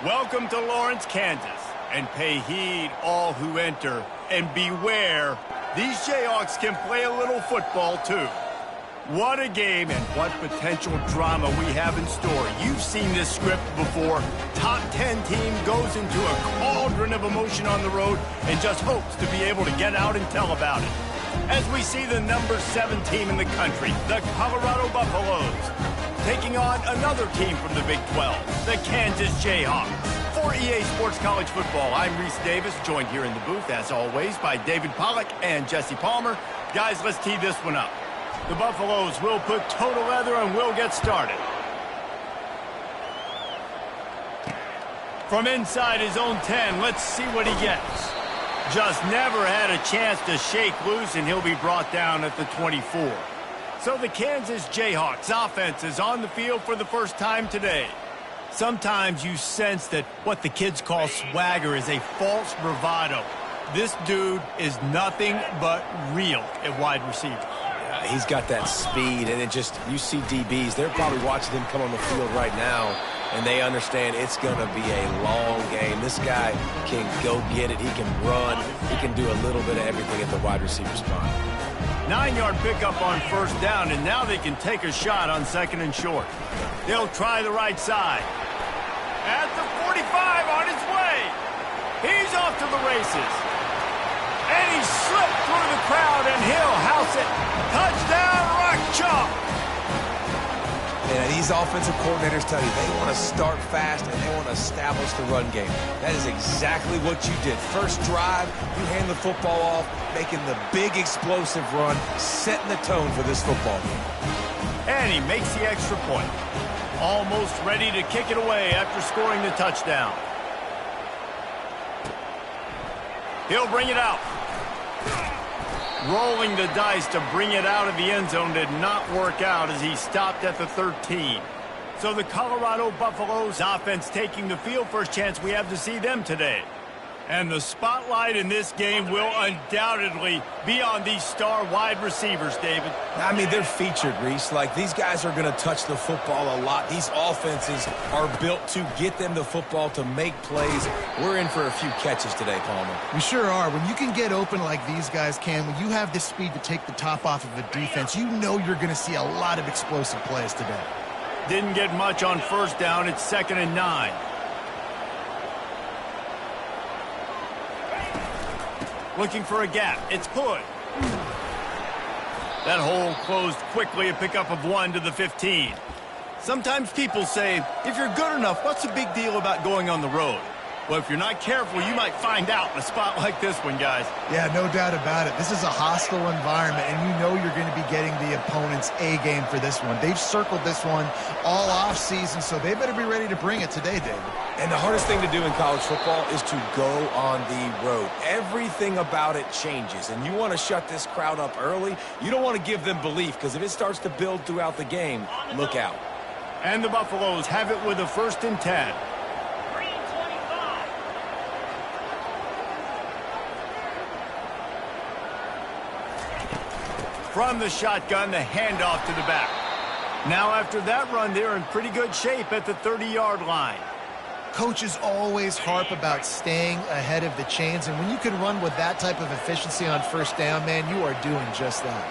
Welcome to Lawrence, Kansas, and pay heed all who enter, and beware, these Jayhawks can play a little football too. What a game and what potential drama we have in store. You've seen this script before. Top 10 team goes into a cauldron of emotion on the road and just hopes to be able to get out and tell about it. As we see the number 7 team in the country, the Colorado Buffaloes, taking on another team from the Big 12, the Kansas Jayhawks. For EA Sports College Football, I'm Reese Davis, joined here in the booth, as always, by David Pollack and Jesse Palmer. Guys, let's tee this one up. The Buffaloes will put total leather and we'll get started. From inside his own 10, let's see what he gets. Just never had a chance to shake loose, and he'll be brought down at the 24. So the Kansas Jayhawks offense is on the field for the first time today. Sometimes you sense that what the kids call swagger is a false bravado. This dude is nothing but real at wide receiver. He's got that speed, and you see DBs, they're probably watching him come on the field right now, and they understand it's going to be a long game. This guy can go get it. He can run. He can do a little bit of everything at the wide receiver spot. 9-yard pickup on first down, and now they can take a shot on second and short. They'll try the right side. At the 45 on his way. He's off to the races. And he slipped through the crowd, and he'll house it. Touchdown, Rock Chalk. Yeah, these offensive coordinators tell you they want to start fast and they want to establish the run game. That is exactly what you did. First drive, you hand the football off, making the big explosive run, setting the tone for this football game. And he makes the extra point. Almost ready to kick it away after scoring the touchdown. He'll bring it out. Rolling the dice to bring it out of the end zone did not work out as he stopped at the 13. So the Colorado Buffaloes offense taking the field. First chance we have to see them today. And the spotlight in this game will undoubtedly be on these star wide receivers, David. I mean, they're featured, Reese. Like, these guys are going to touch the football a lot. These offenses are built to get them the football, to make plays. We're in for a few catches today, Palmer. We sure are. When you can get open like these guys can, when you have the speed to take the top off of a defense, you know you're going to see a lot of explosive plays today. Didn't get much on first down. It's 2nd and 9. Looking for a gap. It's Hood. That hole closed quickly, a pickup of 1 to the 15. Sometimes people say, if you're good enough, what's the big deal about going on the road? Well, if you're not careful, you might find out in a spot like this one, guys. Yeah, no doubt about it. This is a hostile environment, and you know you're going to be getting the opponent's A-game for this one. They've circled this one all off-season, so they better be ready to bring it today, David. And the hardest thing to do in college football is to go on the road. Everything about it changes, and you want to shut this crowd up early. You don't want to give them belief, because if it starts to build throughout the game, look out. And the Buffaloes have it with a 1st and 10. From the shotgun, the handoff to the back. Now after that run, they're in pretty good shape at the 30-yard line. Coaches always harp about staying ahead of the chains, and when you can run with that type of efficiency on first down, man, you are doing just that.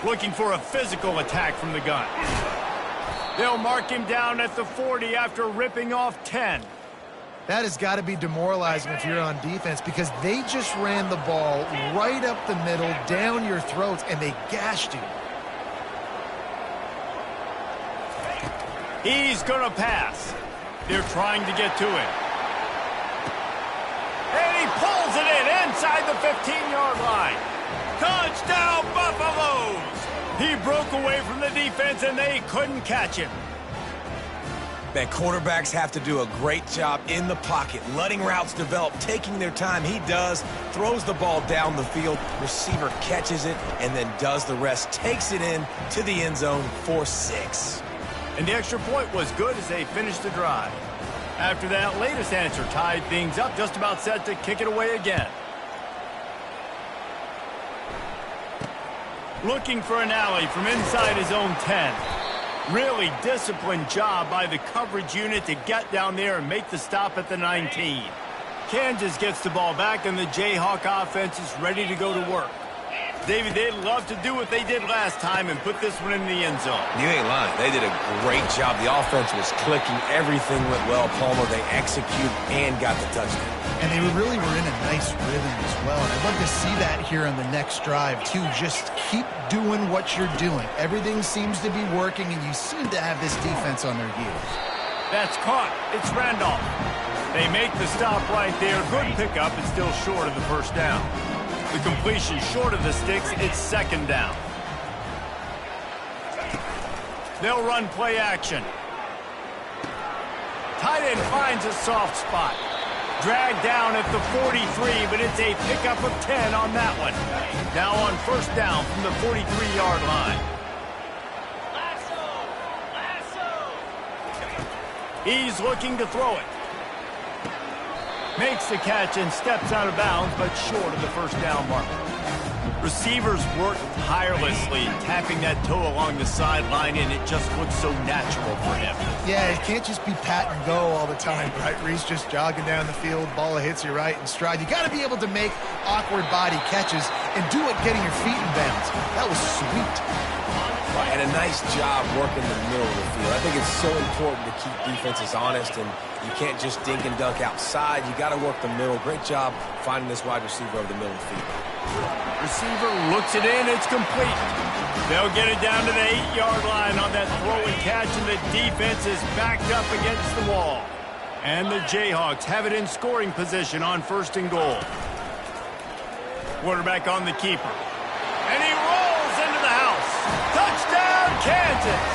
Looking for a physical attack from the gun. They'll mark him down at the 40 after ripping off 10. That has got to be demoralizing if you're on defense, because they just ran the ball right up the middle, down your throats, and they gashed you. He's going to pass. They're trying to get to him. And he pulls it in inside the 15-yard line. Touchdown, Buffaloes! He broke away from the defense, and they couldn't catch him. Man, quarterbacks have to do a great job in the pocket, letting routes develop, taking their time. He does, throws the ball down the field, receiver catches it, and then does the rest, takes it in to the end zone for 6. And the extra point was good as they finished the drive. After that latest answer tied things up, just about set to kick it away again. Looking for an alley from inside his own 10. Really disciplined job by the coverage unit to get down there and make the stop at the 19. Kansas gets the ball back, and the Jayhawk offense is ready to go to work. David, they'd love to do what they did last time and put this one in the end zone. You ain't lying. They did a great job. The offense was clicking. Everything went well. Palmer, they executed and got the touchdown. And they really were in a nice rhythm as well. And I'd love to see that here on the next drive, too. Just keep doing what you're doing. Everything seems to be working, and you seem to have this defense on their heels. That's caught. It's Randolph. They make the stop right there. Good pickup. It's still short of the first down. The completion short of the sticks. It's second down. They'll run play action. Tight end finds a soft spot. Dragged down at the 43, but it's a pickup of 10 on that one. Now on first down from the 43-yard line. He's looking to throw it. Makes the catch and steps out of bounds, but short of the first down mark. Receivers work tirelessly, tapping that toe along the sideline, and it just looks so natural for him. Yeah, it can't just be pat and go all the time, right? Reese just jogging down the field, ball hits you right in stride. You got to be able to make awkward body catches and do it getting your feet in bounds. That was sweet. Right, and a nice job working the middle of the field. I think it's so important to keep defenses honest, and you can't just dink and dunk outside. You got to work the middle. Great job finding this wide receiver over the middle of the field. Receiver looks it in. It's complete. They'll get it down to the 8-yard line on that throw and catch, and the defense is backed up against the wall. And the Jayhawks have it in scoring position on first and goal. Quarterback on the keeper. And he rolls into the house. Touchdown, Kansas!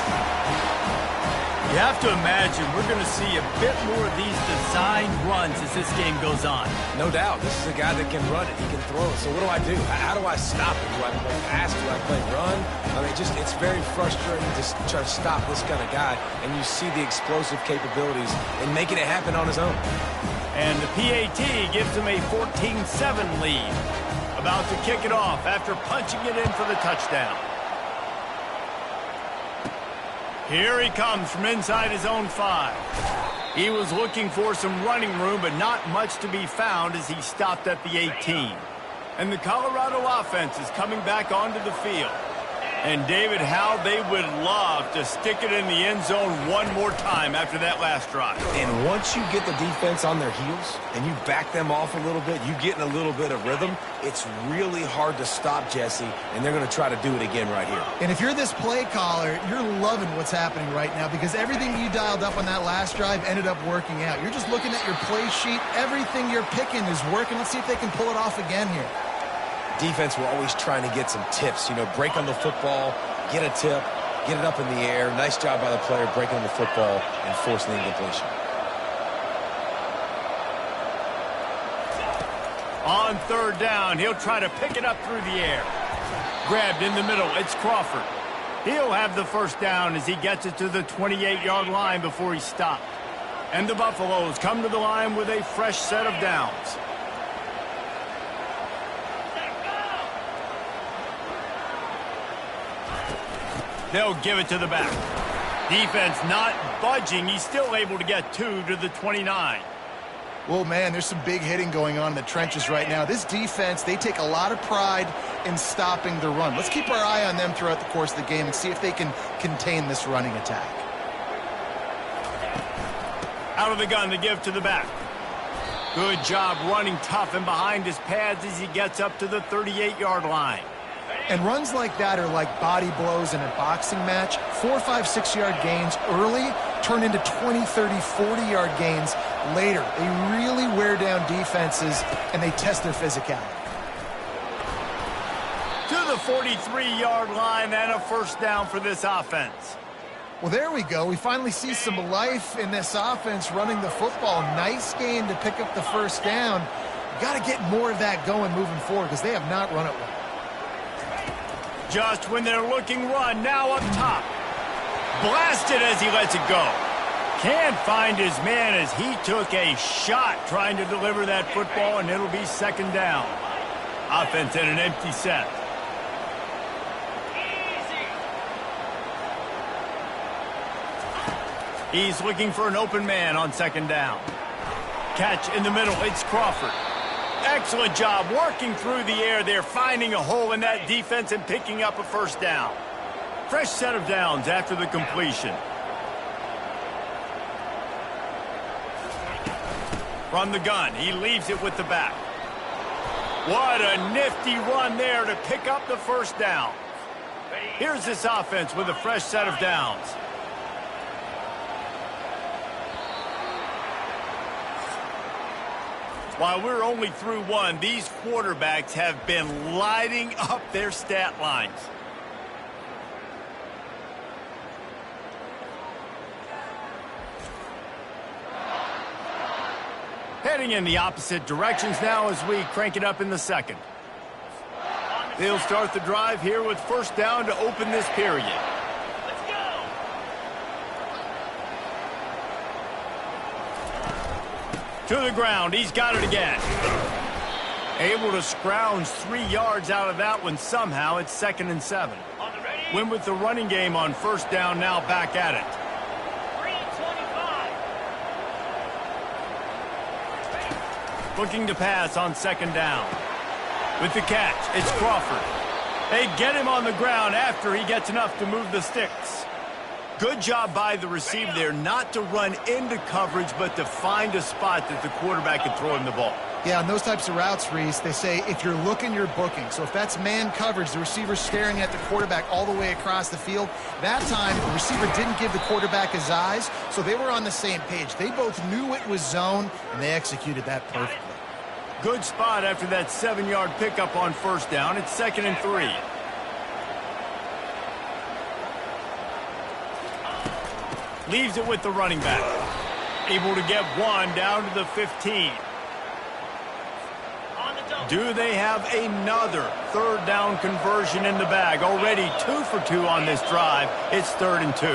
You have to imagine we're going to see a bit more of these designed runs as this game goes on. No doubt. This is a guy that can run it. He can throw it. So what do? How do I stop it? Do I play pass? Do I play run? I mean, it's very frustrating to try to stop this kind of guy, and you see the explosive capabilities in making it happen on his own. And the PAT gives him a 14-7 lead. About to kick it off after punching it in for the touchdown. Here he comes from inside his own 5. He was looking for some running room, but not much to be found as he stopped at the 18. And the Colorado offense is coming back onto the field. And, David, how they would love to stick it in the end zone one more time after that last drive. And once you get the defense on their heels and you back them off a little bit, you get in a little bit of rhythm, it's really hard to stop Jesse, and they're going to try to do it again right here. And if you're this play caller, you're loving what's happening right now because everything you dialed up on that last drive ended up working out. You're just looking at your play sheet. Everything you're picking is working. Let's see if they can pull it off again here. Defense, we're always trying to get some tips. You know, break on the football, get a tip, get it up in the air. Nice job by the player breaking on the football and forcing the incompletion. On third down, he'll try to pick it up through the air. Grabbed in the middle, it's Crawford. He'll have the first down as he gets it to the 28-yard line before he stopped. And the Buffaloes come to the line with a fresh set of downs. They'll give it to the back. Defense not budging. He's still able to get 2 to the 29. Well, man, there's some big hitting going on in the trenches right now. This defense, they take a lot of pride in stopping the run. Let's keep our eye on them throughout the course of the game and see if they can contain this running attack. Out of the gun to give to the back. Good job running tough and behind his pads as he gets up to the 38-yard line. And runs like that are like body blows in a boxing match. 4, 5, 6-yard gains early turn into 20, 30, 40-yard gains later. They really wear down defenses, and they test their physicality. To the 43-yard line and a first down for this offense. Well, there we go. We finally see some life in this offense running the football. Nice game to pick up the first down. Got to get more of that going moving forward because they have not run it well. Just when they're looking run, now up top. Blasted as he lets it go. Can't find his man as he took a shot trying to deliver that football, and it'll be second down. Offense in an empty set. He's looking for an open man on second down. Catch in the middle. It's Crawford. Excellent job working through the air there, finding a hole in that defense and picking up a first down. Fresh set of downs after the completion. From the gun, he leaves it with the back. What a nifty run there to pick up the first down. Here's this offense with a fresh set of downs. While we're only through one, these quarterbacks have been lighting up their stat lines. Heading in the opposite directions now as we crank it up in the second. They'll start the drive here with first down to open this period. Let's go. To the ground, he's got it again. Able to scrounge 3 yards out of that one somehow. It's 2nd and 7. On the ready. Win with the running game on first down, now back at it. 3:25. Looking to pass on second down. With the catch, it's Crawford. They get him on the ground after he gets enough to move the sticks. Good job by the receiver there not to run into coverage, but to find a spot that the quarterback can throw him the ball. Yeah, on those types of routes, Reese, they say if you're looking, you're booking. So if that's man coverage, the receiver's staring at the quarterback all the way across the field. That time, the receiver didn't give the quarterback his eyes, so they were on the same page. They both knew it was zone, and they executed that perfectly. Good spot after that 7-yard pickup on first down. It's 2nd and 3. Leaves it with the running back. Able to get one down to the 15. Do they have another third down conversion in the bag? Already 2 for 2 on this drive. It's 3rd and 2.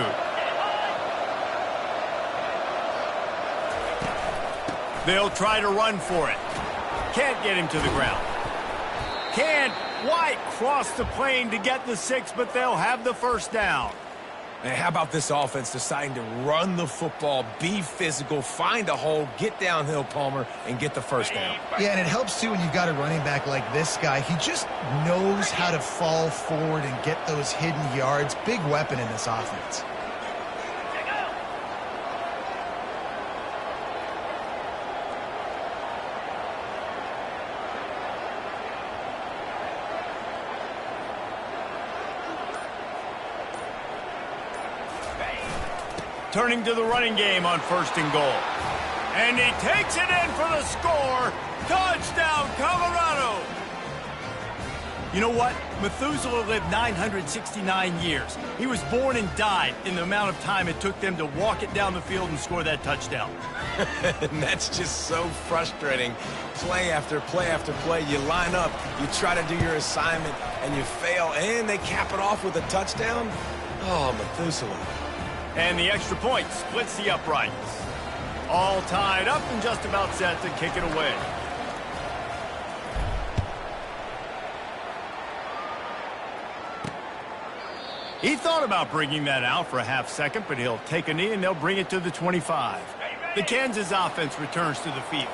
They'll try to run for it. Can't get him to the ground. Can't quite cross the plane to get the 6, but they'll have the first down. And how about this offense deciding to run the football, be physical, find a hole, get downhill, Palmer, and get the first down? Yeah, and it helps, too, when you've got a running back like this guy. He just knows how to fall forward and get those hidden yards. Big weapon in this offense. Turning to the running game on 1st and goal. And he takes it in for the score. Touchdown, Colorado! You know what? Methuselah lived 969 years. He was born and died in the amount of time it took them to walk it down the field and score that touchdown. And that's just so frustrating. Play after play after play. You line up, you try to do your assignment, and you fail, and they cap it off with a touchdown? Oh, Methuselah. And the extra point splits the uprights. All tied up and just about set to kick it away. He thought about bringing that out for a half second, but he'll take a knee and they'll bring it to the 25. The Kansas offense returns to the field.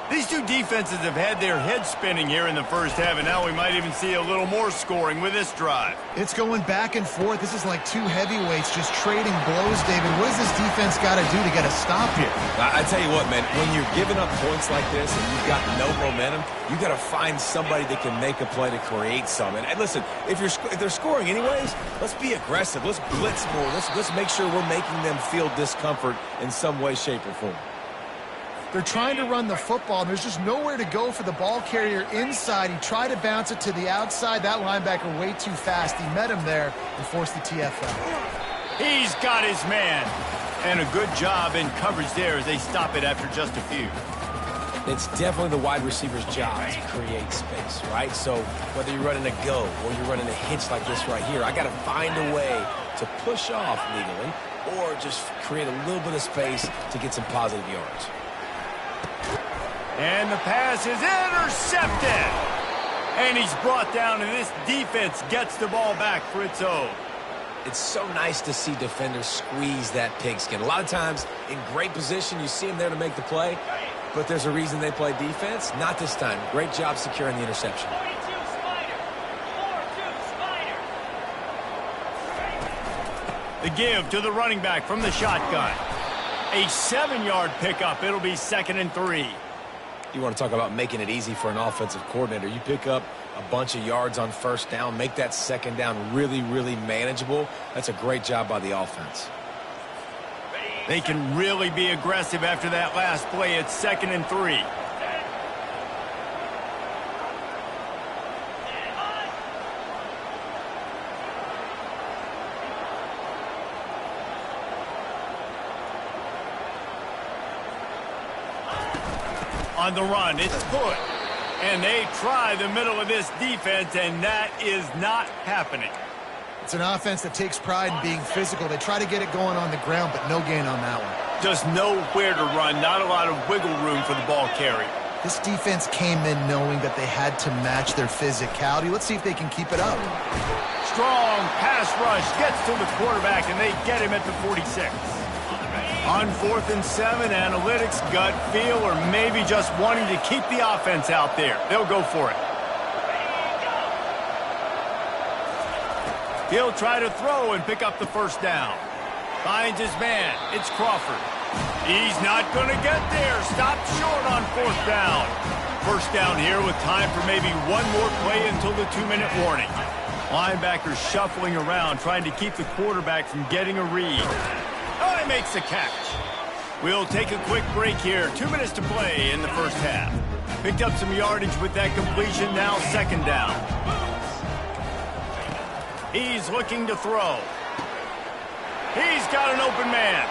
These two defenses have had their heads spinning here in the first half, and now we might even see a little more scoring with this drive. It's going back and forth. This is like two heavyweights just trading blows, David. What does this defense got to do to get a stop here? I tell you what, man, when you're giving up points like this and you've got no momentum, you got to find somebody that can make a play to create some. And listen, if they're scoring anyways, let's be aggressive. Let's blitz more. Let's make sure we're making them feel discomfort in some way, shape, or form. They're trying to run the football, and there's just nowhere to go for the ball carrier inside. He tried to bounce it to the outside. That linebacker way too fast. He met him there and forced the TFL. He's got his man. And a good job in coverage there as they stop it after just a few. It's definitely the wide receiver's job to create space, right? So whether you're running a go or you're running a hitch like this right here, I got to find a way to push off legally or just create a little bit of space to get some positive yards. And the pass is intercepted. And he's brought down, and this defense gets the ball back for its own. It's so nice to see defenders squeeze that pigskin. A lot of times, in great position, you see them there to make the play, but there's a reason they play defense. Not this time. Great job securing the interception. 42 Spider. 4-2 Spider. The give to the running back from the shotgun. A 7-yard pickup. It'll be 2nd and 3. You want to talk about making it easy for an offensive coordinator. You pick up a bunch of yards on first down, make that second down really, really manageable. That's a great job by the offense. They can really be aggressive after that last play. It's 2nd and 3. On the run, it's good. And they try the middle of this defense, and that is not happening. It's an offense that takes pride in being physical. They try to get it going on the ground, but no gain on that one. Just nowhere to run, not a lot of wiggle room for the ball carrier. This defense came in knowing that they had to match their physicality. Let's see if they can keep it up. Strong pass rush gets to the quarterback, and they get him at the 46. On 4th and 7, analytics, gut feel, or maybe just wanting to keep the offense out there. They'll go for it. He'll try to throw and pick up the first down. Finds his man. It's Crawford. He's not going to get there. Stopped short on 4th down. First down here with time for maybe one more play until the 2-minute warning. Linebackers shuffling around, trying to keep the quarterback from getting a read. Oh, he makes the catch. We'll take a quick break here. 2 minutes to play in the first half. Picked up some yardage with that completion. Now 2nd down. He's looking to throw. He's got an open man.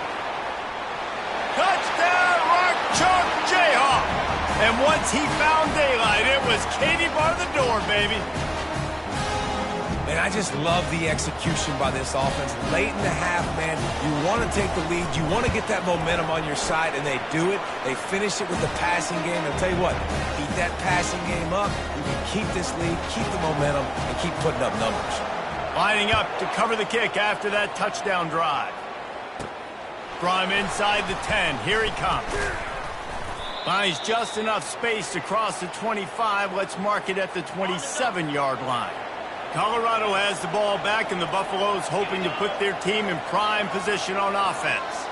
Touchdown, Rock Chalk Jayhawk. And once he found daylight, it was Katie bar the door, baby. And I just love the execution by this offense. Late in the half, man, you want to take the lead. You want to get that momentum on your side, and they do it. They finish it with the passing game. I'll tell you what, keep that passing game up. You can keep this lead, keep the momentum, and keep putting up numbers. Lining up to cover the kick after that touchdown drive. From inside the 10, here he comes. Finds just enough space to cross the 25. Let's mark it at the 27-yard line. Colorado has the ball back, and the Buffaloes hoping to put their team in prime position on offense.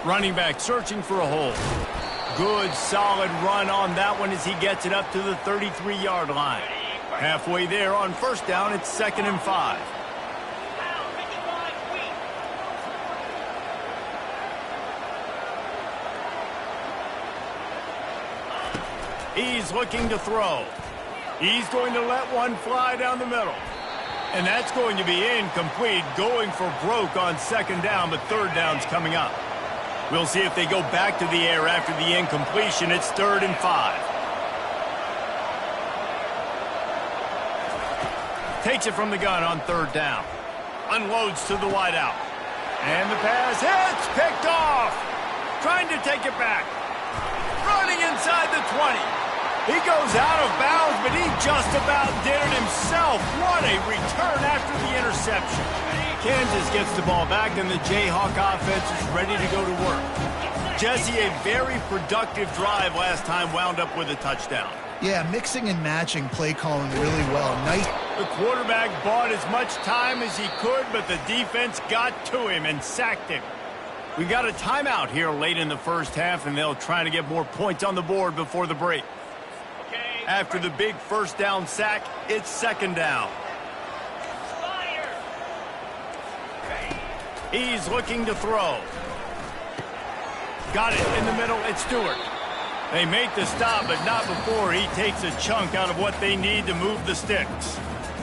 Running back searching for a hole. Good, solid run on that one as he gets it up to the 33-yard line. Halfway there on first down, it's 2nd and 5. He's looking to throw. He's going to let one fly down the middle. And that's going to be incomplete, going for broke on 2nd down, but 3rd down's coming up. We'll see if they go back to the air after the incompletion. It's 3rd and 5. Takes it from the gun on 3rd down. Unloads to the wideout. And the pass hits, picked off. Trying to take it back. Running inside the 20. He goes out of bounds, but he just about did it himself. What a return after the interception. Kansas gets the ball back, and the Jayhawk offense is ready to go to work. Jesse, a very productive drive last time, wound up with a touchdown. Yeah, mixing and matching play calling really well. Nice. The quarterback bought as much time as he could, but the defense got to him and sacked him. We got a timeout here late in the first half, and they'll try to get more points on the board before the break. After the big first down sack, it's 2nd down. He's looking to throw. Got it in the middle. It's Stewart. They make the stop, but not before he takes a chunk out of what they need to move the sticks.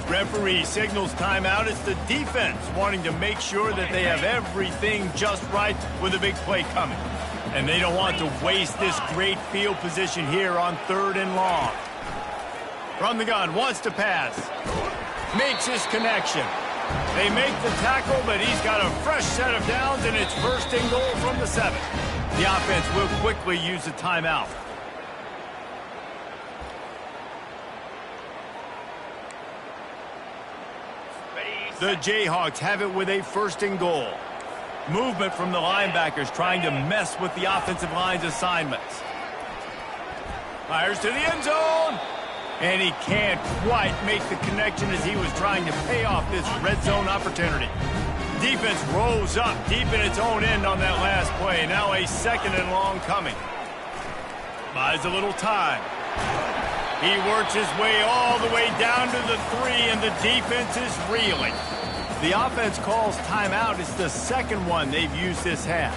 Referee signals timeout. It's the defense wanting to make sure that they have everything just right with a big play coming. And they don't want to waste this great field position here on 3rd and long. From the gun, wants to pass. Makes his connection. They make the tackle, but he's got a fresh set of downs, and it's 1st and goal from the 7. The offense will quickly use a timeout. The Jayhawks have it with a 1st and goal. Movement from the linebackers trying to mess with the offensive line's assignments. Fires to the end zone. And he can't quite make the connection as he was trying to pay off this red zone opportunity. Defense rolls up deep in its own end on that last play. Now a 2nd and long coming. Buys a little time. He works his way all the way down to the 3, and the defense is reeling. The offense calls timeout. It's the 2nd one they've used this half.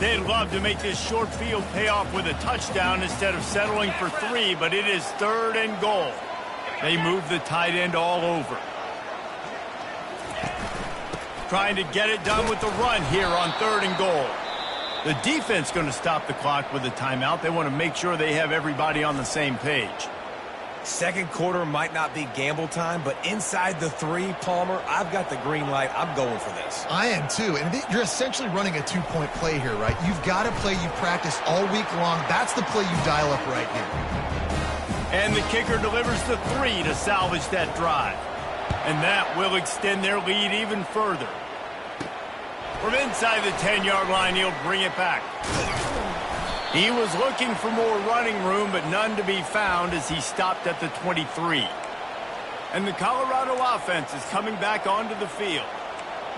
They'd love to make this short field pay off with a touchdown instead of settling for 3, but it is 3rd and goal. They move the tight end all over. Trying to get it done with the run here on 3rd and goal. The defense going to stop the clock with a timeout. They want to make sure they have everybody on the same page. 2nd quarter might not be gamble time, but inside the 3, Palmer, I've got the green light. I'm going for this. I am too, and you're essentially running a 2-point play here, right? You've got a play you practice all week long. That's the play you dial up right here. And the kicker delivers the 3 to salvage that drive. And that will extend their lead even further. From inside the 10-yard line, he'll bring it back. He was looking for more running room, but none to be found as he stopped at the 23. And the Colorado offense is coming back onto the field.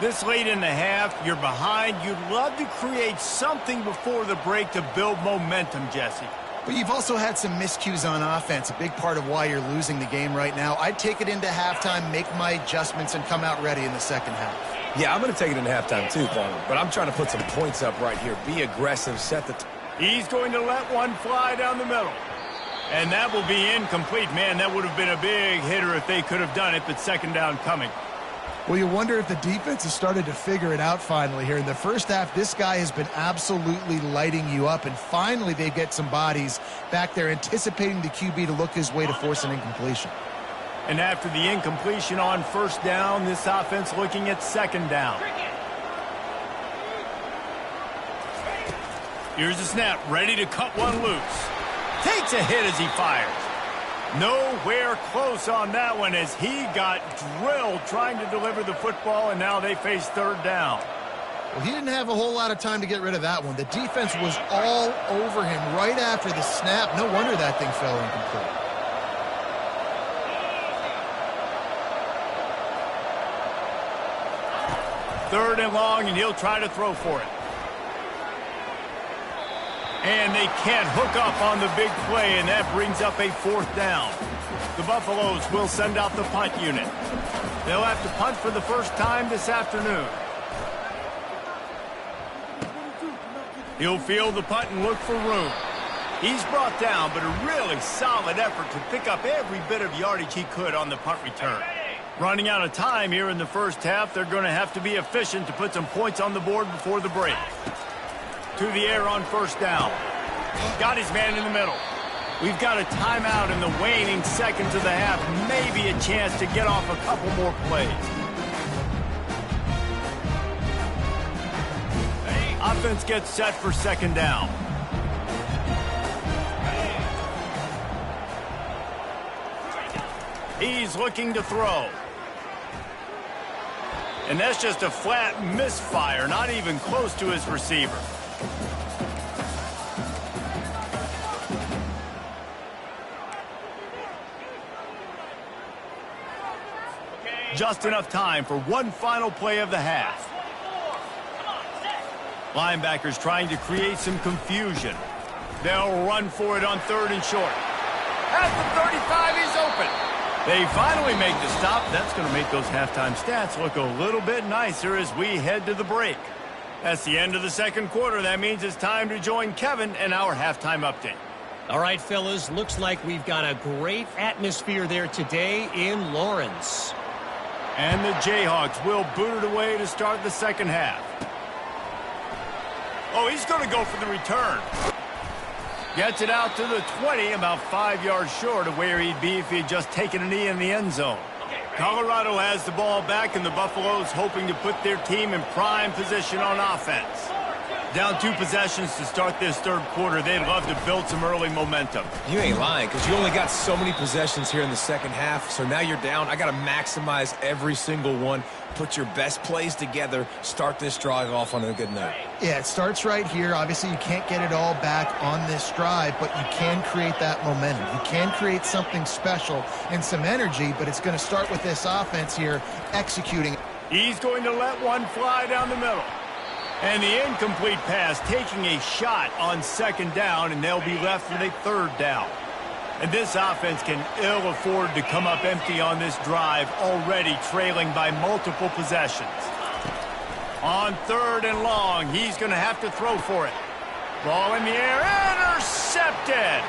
This late in the half, you're behind. You'd love to create something before the break to build momentum, Jesse. But you've also had some miscues on offense, a big part of why you're losing the game right now. I'd take it into halftime, make my adjustments, and come out ready in the 2nd half. Yeah, I'm going to take it into halftime too, Palmer, but I'm trying to put some points up right here. Be aggressive, set the... He's going to let one fly down the middle. And that will be incomplete. Man, that would have been a big hitter if they could have done it, but 2nd down coming. Well, you wonder if the defense has started to figure it out finally here. In the 1st half, this guy has been absolutely lighting you up, and finally they get some bodies back there anticipating the QB to look his way to force an incompletion. And after the incompletion on 1st down, this offense looking at 2nd down. Here's the snap, ready to cut one loose. Takes a hit as he fires. Nowhere close on that one as he got drilled trying to deliver the football, and now they face 3rd down. Well, he didn't have a whole lot of time to get rid of that one. The defense was all over him right after the snap. No wonder that thing fell incomplete. Third and long, and he'll try to throw for it. And they can't hook up on the big play, and that brings up a 4th down. The Buffaloes will send out the punt unit. They'll have to punt for the first time this afternoon. He'll field the punt and look for room. He's brought down, but a really solid effort to pick up every bit of yardage he could on the punt return. Running out of time here in the 1st half, they're going to have to be efficient to put some points on the board before the break. To the air on 1st down. Got his man in the middle. We've got a timeout in the waning seconds of the half. Maybe a chance to get off a couple more plays. Offense gets set for 2nd down. He's looking to throw. And that's just a flat misfire, not even close to his receiver. Just enough time for one final play of the half. Linebackers trying to create some confusion. They'll run for it on 3rd and short. At the 35, he's open. They finally make the stop. That's going to make those halftime stats look a little bit nicer as we head to the break. That's the end of the 2nd quarter. That means it's time to join Kevin in our halftime update. All right, fellas, looks like we've got a great atmosphere there today in Lawrence. And the Jayhawks will boot it away to start the 2nd half. Oh, he's going to go for the return. Gets it out to the 20, about 5 yards short of where he'd be if he had just taken a knee in the end zone. Colorado has the ball back, and the Buffaloes hoping to put their team in prime position on offense. Down 2 possessions to start this third quarter. They'd love to build some early momentum. You ain't lying, because you only got so many possessions here in the second half, so now you're down. I got to maximize every single one, put your best plays together, start this drive off on a good note. Yeah, it starts right here. Obviously, you can't get it all back on this drive, but you can create that momentum. You can create something special and some energy, but it's going to start with this offense here executing. He's going to let one fly down the middle. And the incomplete pass, taking a shot on second down, and they'll be left with a third down. And this offense can ill afford to come up empty on this drive, already trailing by multiple possessions. On third and long, he's going to have to throw for it. Ball in the air, intercepted.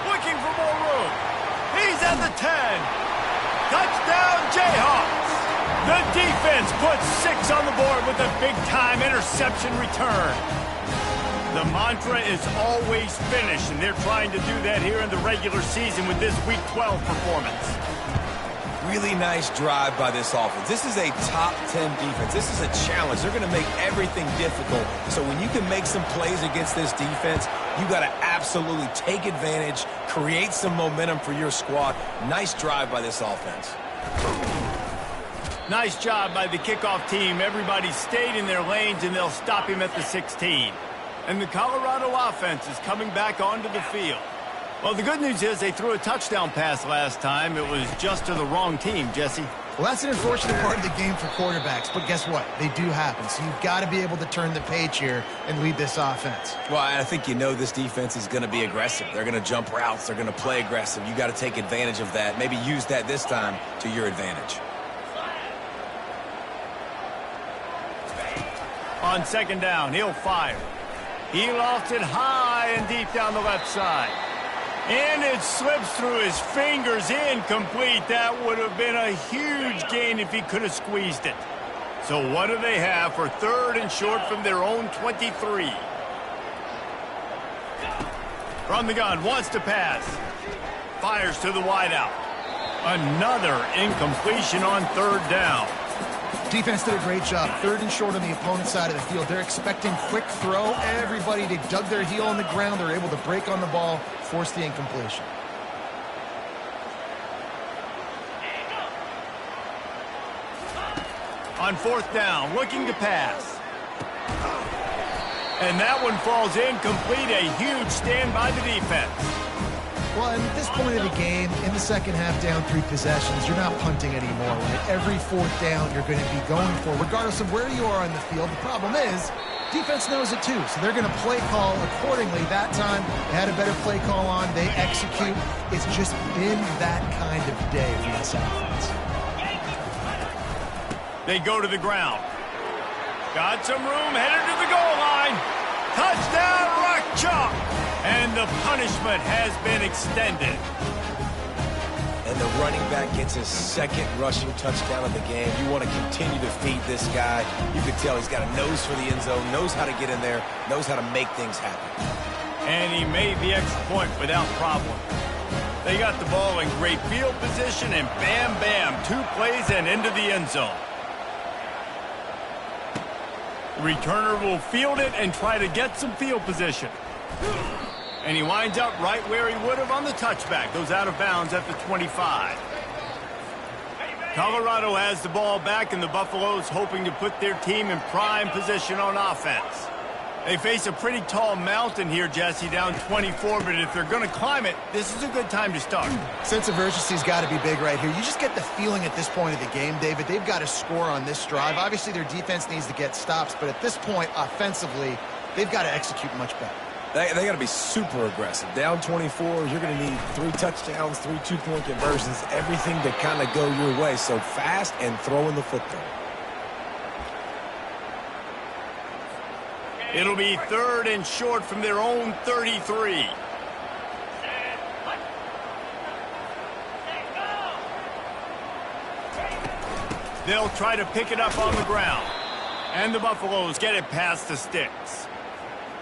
Looking for more room. He's at the 10. Touchdown, Jayhawks. The defense puts 6 on the board with a big-time interception return. The mantra is always finish, and they're trying to do that here in the regular season with this Week 12 performance. Really nice drive by this offense. This is a top 10 defense. This is a challenge. They're going to make everything difficult. So when you can make some plays against this defense, you got to absolutely take advantage, create some momentum for your squad. Nice drive by this offense. Nice job by the kickoff team. Everybody stayed in their lanes, and they'll stop him at the 16. And the Colorado offense is coming back onto the field. Well, the good news is they threw a touchdown pass last time. It was just to the wrong team, Jesse. Well, that's an unfortunate part of the game for quarterbacks, but guess what? They do happen, so you've got to be able to turn the page here and lead this offense. Well, I think you know this defense is going to be aggressive. They're going to jump routes. They're going to play aggressive. You got to take advantage of that. Maybe use that this time to your advantage. On second down, he'll fire. He lost it high and deep down the left side. And it slips through his fingers, incomplete. That would have been a huge gain if he could have squeezed it. So what do they have for third and short from their own 23? From the gun, wants to pass. Fires to the wideout. Another incompletion on third down. Defense did a great job. Third and short on the opponent's side of the field. They're expecting quick throw. Everybody, they dug their heel on the ground. They're able to break on the ball, force the incompletion. On fourth down, looking to pass. And that one falls incomplete. A huge stand by the defense. Well, at this point of the game, in the second half, down 3 possessions, you're not punting anymore, right? Every fourth down you're going to be going for, regardless of where you are on the field. The problem is, defense knows it too, so they're going to play call accordingly. That time, they had a better play call on. They execute. It's just been that kind of day for this offense. They go to the ground. Got some room, headed to the goal line. Touchdown, Rock Chalk! And the punishment has been extended. And the running back gets his second rushing touchdown of the game. You want to continue to feed this guy. You can tell he's got a nose for the end zone, knows how to get in there, knows how to make things happen. And he made the extra point without problem. They got the ball in great field position, and bam, bam, 2 plays and into the end zone. The returner will field it and try to get some field position. And he winds up right where he would have on the touchback. Goes out of bounds at the 25. Colorado has the ball back, and the Buffaloes hoping to put their team in prime position on offense. They face a pretty tall mountain here, Jesse, down 24, but if they're going to climb it, this is a good time to start. Sense of urgency's got to be big right here. You just get the feeling at this point of the game, David, they've got to score on this drive. Obviously, their defense needs to get stops, but at this point, offensively, they've got to execute much better. They got to be super aggressive. Down 24, you're going to need 3 touchdowns, 3 two-point conversions, everything to kind of go your way. So fast and throwing the football. It'll be third and short from their own 33. They'll try to pick it up on the ground. And the Buffaloes get it past the sticks.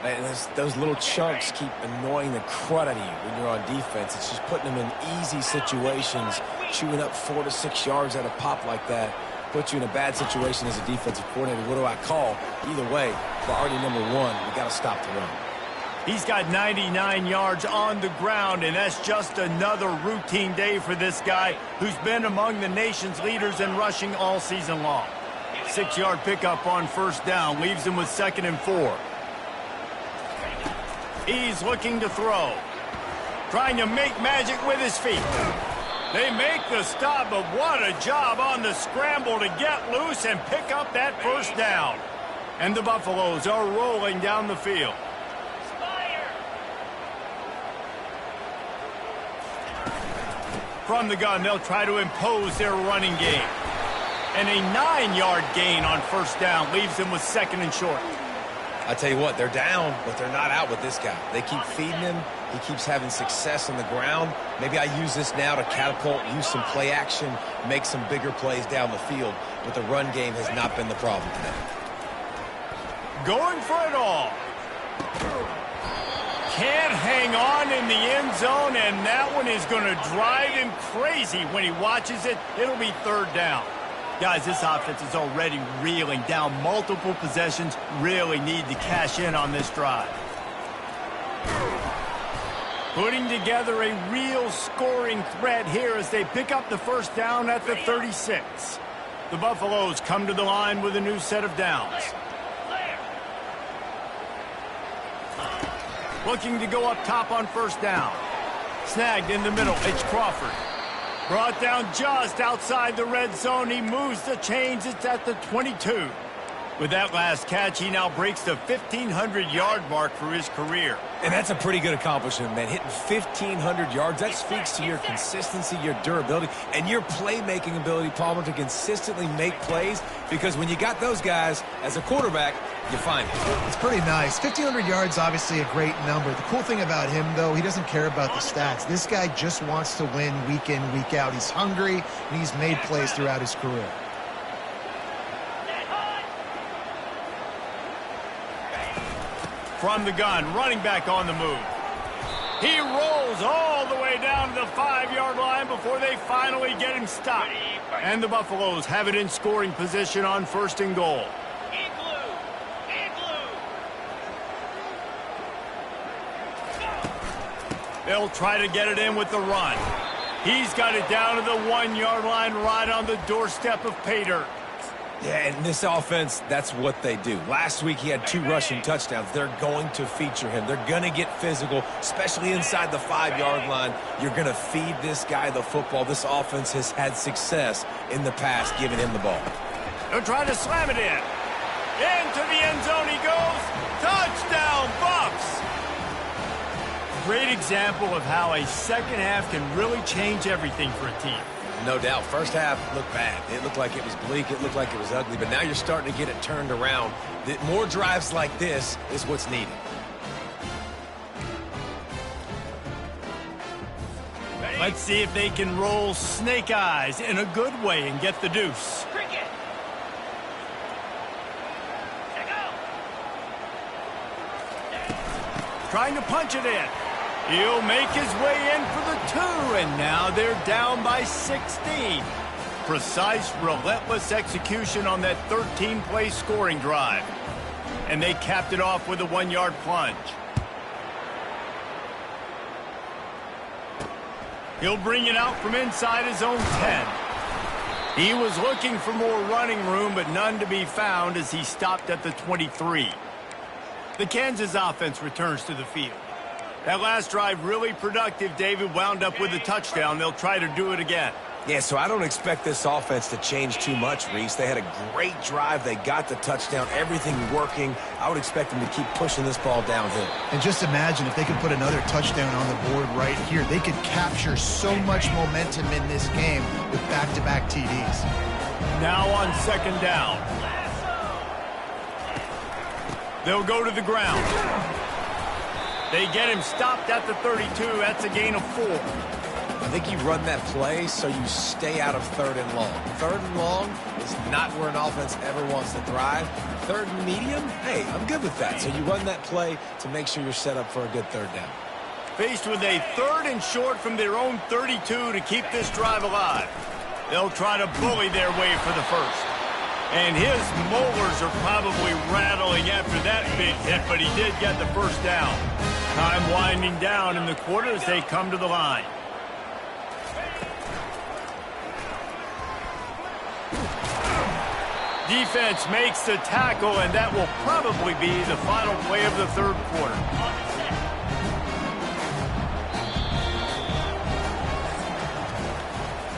Man, those little chunks keep annoying the crud out of you when you're on defense. It's just putting them in easy situations, chewing up 4 to 6 yards at a pop like that. put you in a bad situation as a defensive coordinator. What do I call? Either way, priority number one, we got to stop the run. He's got 99 yards on the ground, and that's just another routine day for this guy who's been among the nation's leaders in rushing all season long. 6-yard pickup on first down leaves him with 2nd and 4. He's looking to throw. Trying to make magic with his feet. They make the stop, but what a job on the scramble to get loose and pick up that first down. And the Buffaloes are rolling down the field. From the gun, they'll try to impose their running game. And a 9-yard gain on first down leaves them with 2nd and short. I tell you what, they're down, but they're not out with this guy. They keep feeding him. He keeps having success on the ground. Maybe I use this now to catapult, use some play action, make some bigger plays down the field. But the run game has not been the problem today. Going for it all. Can't hang on in the end zone, and that one is going to drive him crazy when he watches it. It'll be 3rd down. Guys, this offense is already reeling down multiple possessions. Really need to cash in on this drive. Putting together a real scoring threat here as they pick up the first down at the 36. The Buffaloes come to the line with a new set of downs. Looking to go up top on first down. Snagged in the middle. It's Crawford. Brought down just outside the red zone. He moves the chains. It's at the 22. With that last catch, he now breaks the 1,500-yard mark for his career. And that's a pretty good accomplishment, man. Hitting 1,500 yards, that speaks to your consistency, your durability, and your playmaking ability, Palmer, to consistently make plays. Because when you got those guys as a quarterback, you find it. It's pretty nice. 1,500 yards, obviously a great number. The cool thing about him, though, he doesn't care about the stats. This guy just wants to win week in, week out. He's hungry, and he's made plays throughout his career. From the gun, running back on the move. He rolls all the way down to the 5-yard line before they finally get him stopped. And the Buffaloes have it in scoring position on 1st and goal. They'll try to get it in with the run. He's got it down to the 1-yard line right on the doorstep of pay dirt. Yeah, and this offense, that's what they do. Last week, he had 2 rushing touchdowns. They're going to feature him. They're going to get physical, especially inside the 5-yard line. You're going to feed this guy the football. This offense has had success in the past giving him the ball. They'll try to slam it in. Into the end zone he goes. Touchdown, Buffs! Great example of how a second half can really change everything for a team. No doubt. First half looked bad. It looked like it was bleak. It looked like it was ugly. But now you're starting to get it turned around. More drives like this is what's needed. Let's see if they can roll snake eyes in a good way and get the deuce. Trying to punch it in. He'll make his way in for the 2, and now they're down by 16. Precise, relentless execution on that 13-play scoring drive. And they capped it off with a 1-yard plunge. He'll bring it out from inside his own 10. He was looking for more running room, but none to be found as he stopped at the 23. The Kansas offense returns to the field. That last drive really productive. David wound up with a touchdown. They'll try to do it again. Yeah, so I don't expect this offense to change too much, Reese. They had a great drive. They got the touchdown. Everything working. I would expect them to keep pushing this ball downhill. And just imagine if they could put another touchdown on the board right here. They could capture so much momentum in this game with back-to-back TDs. Now on 2nd down. They'll go to the ground. They get him stopped at the 32. That's a gain of 4. I think you run that play so you stay out of 3rd and long. 3rd and long is not where an offense ever wants to thrive. 3rd and medium, hey, I'm good with that. So you run that play to make sure you're set up for a good 3rd down. Faced with a 3rd and short from their own 32 to keep this drive alive. They'll try to bully their way for the first. And his molars are probably rattling after that big hit, but he did get the first down. Time winding down in the quarter as they come to the line. Defense makes the tackle, and that will probably be the final play of the third quarter.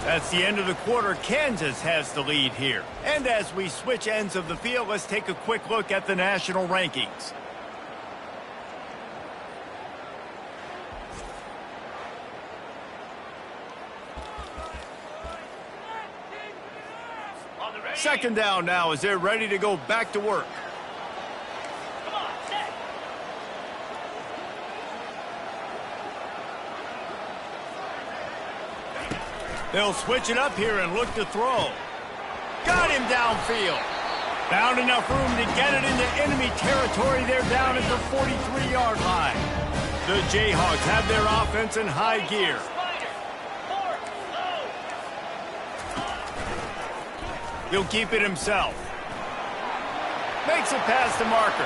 That's the end of the quarter. Kansas has the lead here. And as we switch ends of the field, let's take a quick look at the national rankings. Second down now as they're ready to go back to work. Come on, set. They'll switch it up here and look to throw. Got him downfield. Found enough room to get it into enemy territory. They're down at the 43-yard line. The Jayhawks have their offense in high gear. He'll keep it himself. Makes it past the marker.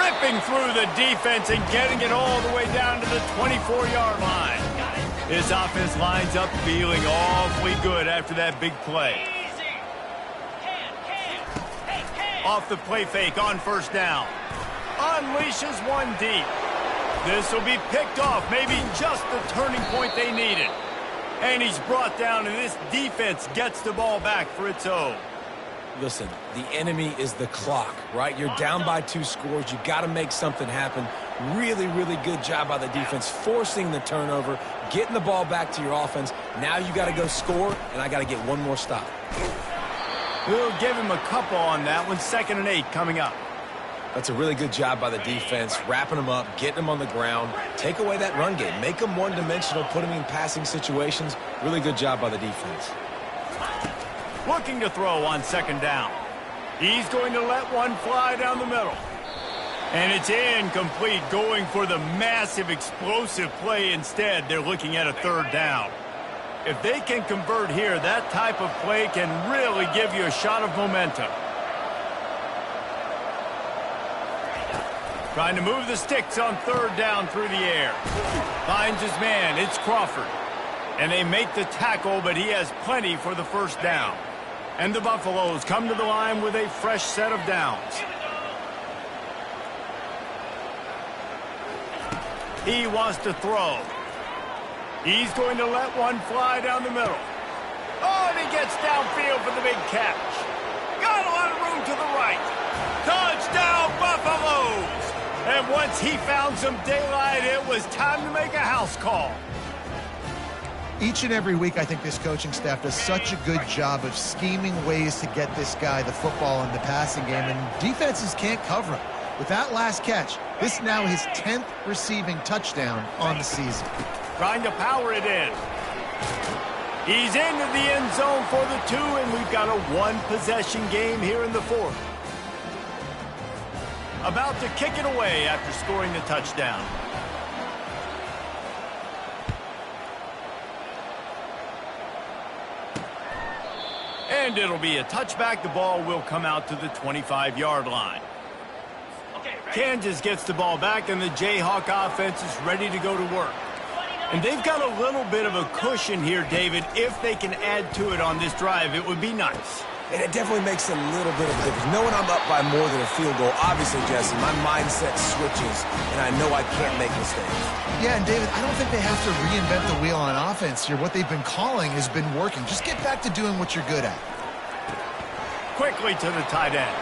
Ripping through the defense and getting it all the way down to the 24-yard line. His offense lines up feeling awfully good after that big play. Off the play fake on first down. Unleashes one deep. This will be picked off, maybe just the turning point they needed. And he's brought down, and this defense gets the ball back for its own. Listen, the enemy is the clock, right? You're down by 2 scores. You got to make something happen. Really, really good job by the defense, forcing the turnover, getting the ball back to your offense. Now you got to go score, and I got to get one more stop. We'll give him a couple on that one. 2nd and 8 coming up. That's a really good job by the defense, wrapping them up, getting them on the ground. Take away that run game. Make them one-dimensional, put them in passing situations. Really good job by the defense. Looking to throw on 2nd down. He's going to let one fly down the middle. And it's incomplete, going for the massive explosive play instead. They're looking at a 3rd down. If they can convert here, that type of play can really give you a shot of momentum. Trying to move the sticks on 3rd down through the air. Finds his man. It's Crawford. And they make the tackle, but he has plenty for the first down. And the Buffaloes come to the line with a fresh set of downs. He wants to throw. He's going to let one fly down the middle. Oh, and he gets downfield for the big catch. Got a lot of room to the right. Touchdown, Buffaloes! And once he found some daylight, it was time to make a house call. Each and every week, I think this coaching staff does such a good job of scheming ways to get this guy the football in the passing game, and defenses can't cover him. With that last catch, this is now his 10th receiving touchdown on the season. Trying to power it in. He's into the end zone for the 2, and we've got a 1-possession game here in the 4th. About to kick it away after scoring the touchdown. And it'll be a touchback. The ball will come out to the 25-yard line. Kansas gets the ball back, and the Jayhawk offense is ready to go to work. And they've got a little bit of a cushion here, David. If they can add to it on this drive, it would be nice. And it definitely makes a little bit of a difference. Knowing I'm up by more than a field goal, obviously, Jesse, my mindset switches, and I know I can't make mistakes. Yeah, and David, I don't think they have to reinvent the wheel on offense here. What they've been calling has been working. Just get back to doing what you're good at. Quickly to the tight end.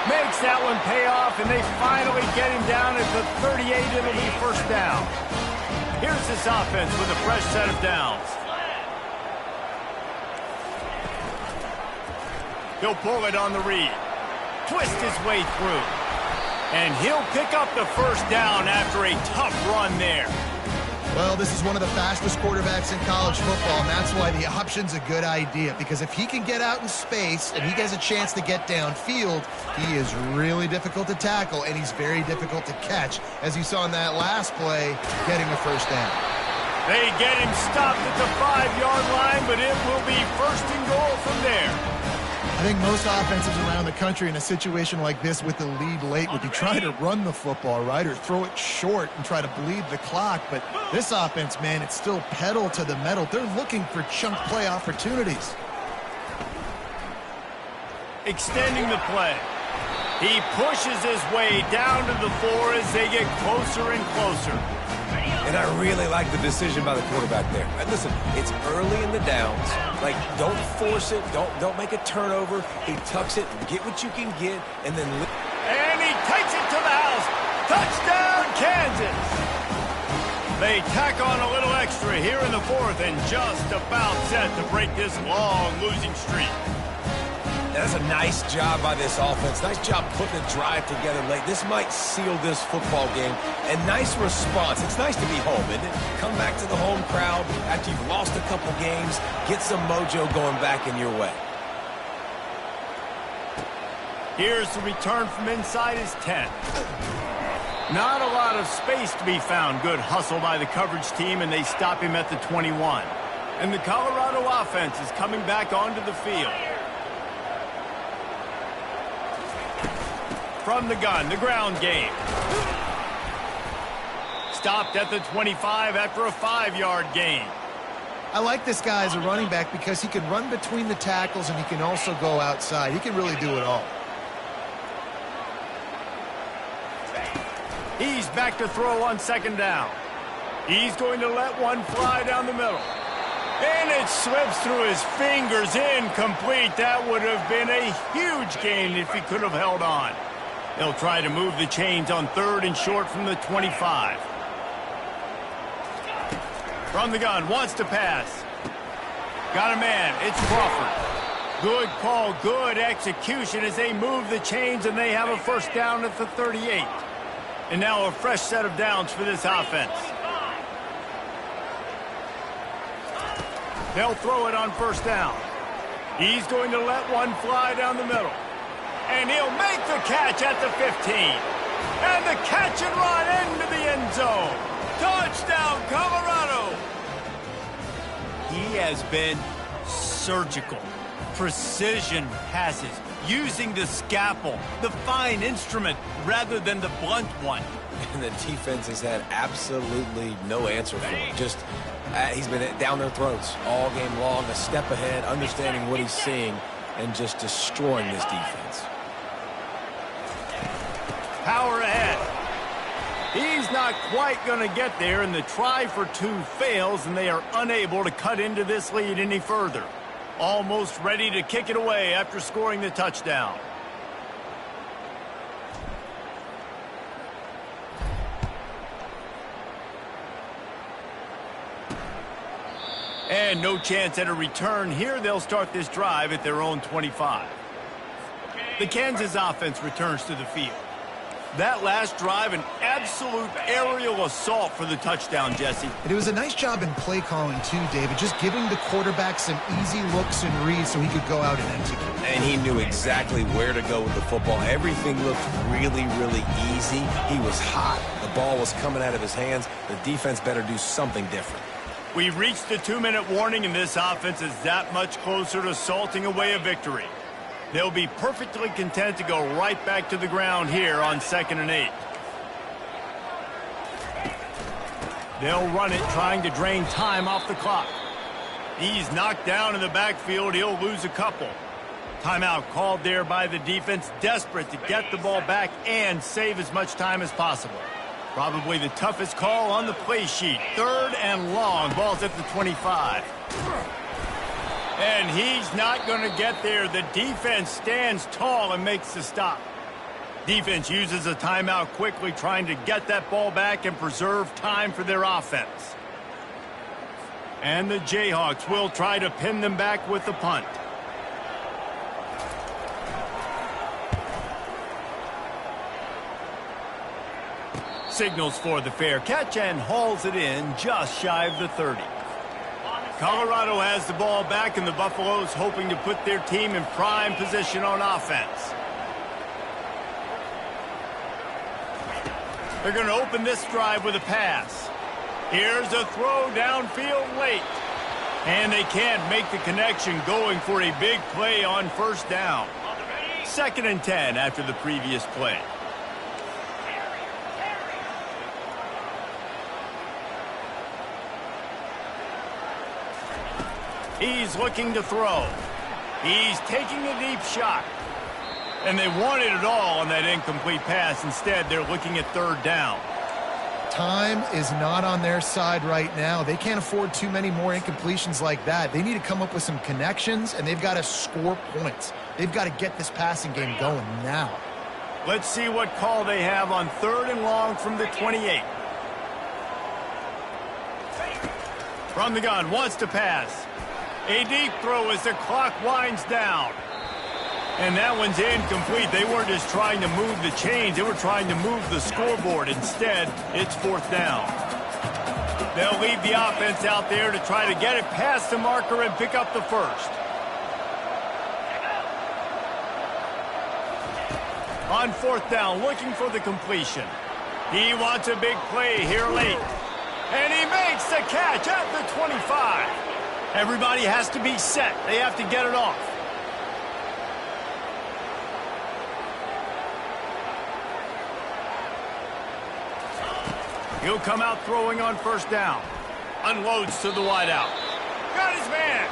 Makes that one pay off, and they finally get him down at the 38. It'll be first down. Here's this offense with a fresh set of downs. He'll pull it on the read. Twist his way through. And he'll pick up the first down after a tough run there. Well, this is one of the fastest quarterbacks in college football, and that's why the option's a good idea. Because if he can get out in space and he gets a chance to get downfield, he is really difficult to tackle, and he's very difficult to catch, as you saw in that last play, getting a first down. They get him stopped at the 5-yard line, but it will be first and goal from there. I think most offenses around the country in a situation like this with the lead late would be trying to run the football, right, or throw it short and try to bleed the clock. But this offense, man, it's still pedal to the metal. They're looking for chunk play opportunities. Extending the play. He pushes his way down to the 4 as they get closer and closer. And I really like the decision by the quarterback there. And listen, it's early in the downs. Like, don't force it. Don't make a turnover. He tucks it, get what you can get, and then... And he takes it to the house. Touchdown, Kansas. They tack on a little extra here in the 4th and just about set to break this long losing streak. That's a nice job by this offense. Nice job putting the drive together late. This might seal this football game. And nice response. It's nice to be home, isn't it? Come back to the home crowd after you've lost a couple games. Get some mojo going back in your way. Here's the return from inside his 10. Not a lot of space to be found. Good hustle by the coverage team, and they stop him at the 21. And the Colorado offense is coming back onto the field. From the gun, the ground game. Stopped at the 25 after a 5-yard gain. I like this guy as a running back because he can run between the tackles and he can also go outside. He can really do it all. He's back to throw on 2nd down. He's going to let one fly down the middle. And it slips through his fingers, incomplete. That would have been a huge gain if he could have held on. They'll try to move the chains on 3rd and short from the 25. From the gun, wants to pass. Got a man, it's Crawford. Good call, good execution as they move the chains and they have a 1st down at the 38. And now a fresh set of downs for this offense. They'll throw it on 1st down. He's going to let one fly down the middle. And he'll make the catch at the 15. And the catch and run into the end zone. Touchdown, Colorado. He has been surgical. Precision passes. Using the scalpel, the fine instrument, rather than the blunt one. And the defense has had absolutely no answer for him. Just, he's been down their throats all game long, a step ahead, understanding what he's seeing, and just destroying this defense. Power ahead. He's not quite going to get there, and the try for 2 fails, and they are unable to cut into this lead any further. Almost ready to kick it away after scoring the touchdown. And no chance at a return here. They'll start this drive at their own 25. The Kansas offense returns to the field. That last drive, an absolute aerial assault for the touchdown, Jesse. And it was a nice job in play calling, too, David, just giving the quarterback some easy looks and reads so he could go out and execute. And he knew exactly where to go with the football. Everything looked really, really easy. He was hot. The ball was coming out of his hands. The defense better do something different. We've reached the 2-minute warning, and this offense is that much closer to salting away a victory. They'll be perfectly content to go right back to the ground here on 2nd and 8. They'll run it, trying to drain time off the clock. He's knocked down in the backfield. He'll lose a couple. Timeout called there by the defense, desperate to get the ball back and save as much time as possible. Probably the toughest call on the play sheet. 3rd and long. Ball's at the 25. And he's not going to get there. The defense stands tall and makes the stop. Defense uses a timeout quickly, trying to get that ball back and preserve time for their offense. And the Jayhawks will try to pin them back with the punt. Signals for the fair catch and hauls it in just shy of the 30. Colorado has the ball back, and the Buffaloes hoping to put their team in prime position on offense. They're going to open this drive with a pass. Here's a throw downfield late. And they can't make the connection going for a big play on first down. 2nd and 10 after the previous play. He's looking to throw. He's taking a deep shot. And they wanted it all on that incomplete pass. Instead, they're looking at 3rd down. Time is not on their side right now. They can't afford too many more incompletions like that. They need to come up with some connections, and they've got to score points. They've got to get this passing game going now. Let's see what call they have on 3rd and long from the 28. From the gun, wants to pass. A deep throw as the clock winds down. And that one's incomplete. They weren't just trying to move the chains. They were trying to move the scoreboard. Instead, it's 4th down. They'll leave the offense out there to try to get it past the marker and pick up the first. On 4th down, looking for the completion. He wants a big play here late. And he makes the catch at the 25. Everybody has to be set. They have to get it off. He'll come out throwing on 1st down. Unloads to the wideout. Got his man.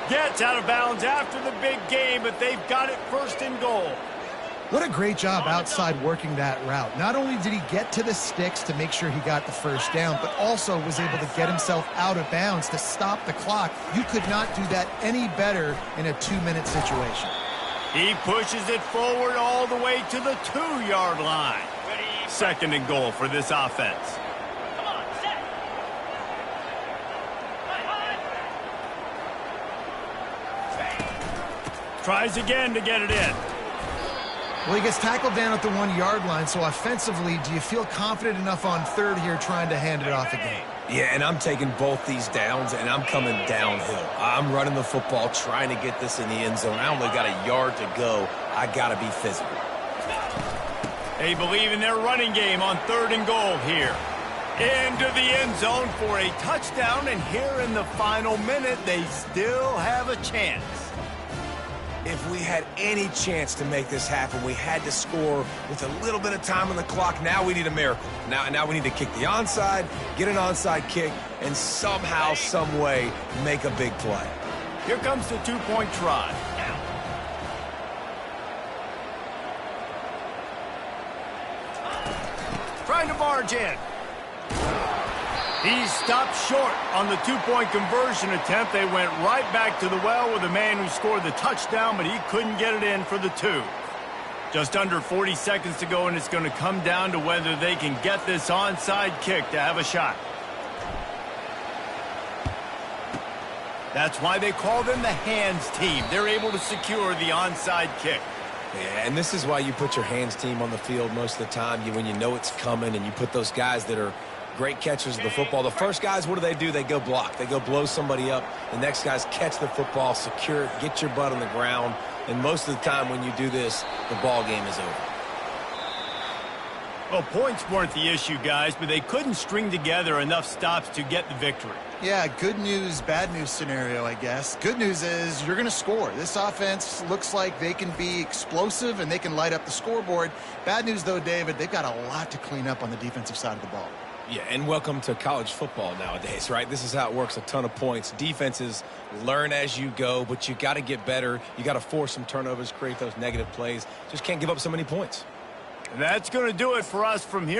Gets out of bounds after the big game, but they've got it 1st and goal. What a great job outside working that route. Not only did he get to the sticks to make sure he got the 1st down, but also was able to get himself out of bounds to stop the clock. You could not do that any better in a 2-minute situation. He pushes it forward all the way to the 2-yard line. 2nd and goal for this offense. Come on, set. Tries again to get it in. Well, he gets tackled down at the 1-yard line, so offensively, do you feel confident enough on 3rd here trying to hand it off again? Yeah, and I'm taking both these downs, and I'm coming downhill. I'm running the football, trying to get this in the end zone. I only got a yard to go. I got to be physical. They believe in their running game on 3rd and goal here. Into the end zone for a touchdown, and here in the final minute, they still have a chance. If we had any chance to make this happen, we had to score with a little bit of time on the clock. Now we need a miracle. Now we need to kick the onside, get an onside kick, and somehow, some way, make a big play. Here comes the 2-point try. Trying to barge in. He stopped short on the 2-point conversion attempt. They went right back to the well with the man who scored the touchdown, but he couldn't get it in for the 2. Just under 40 seconds to go, and it's going to come down to whether they can get this onside kick to have a shot. That's why they call them the hands team. They're able to secure the onside kick. Yeah, and this is why you put your hands team on the field most of the time. When you know it's coming, and you put those guys that are great catchers of the football. The first guys, what do? They go block. They go blow somebody up. The next guys catch the football, secure it, get your butt on the ground. And most of the time when you do this, the ball game is over. Well, points weren't the issue, guys, but they couldn't string together enough stops to get the victory. Yeah, good news, bad news scenario, I guess. Good news is you're going to score. This offense looks like they can be explosive and they can light up the scoreboard. Bad news, though, David, they've got a lot to clean up on the defensive side of the ball. Yeah, and welcome to college football nowadays, right? This is how it works, a ton of points. Defenses learn as you go, but you got to get better. You got to force some turnovers, create those negative plays. Just can't give up so many points. That's going to do it for us from here.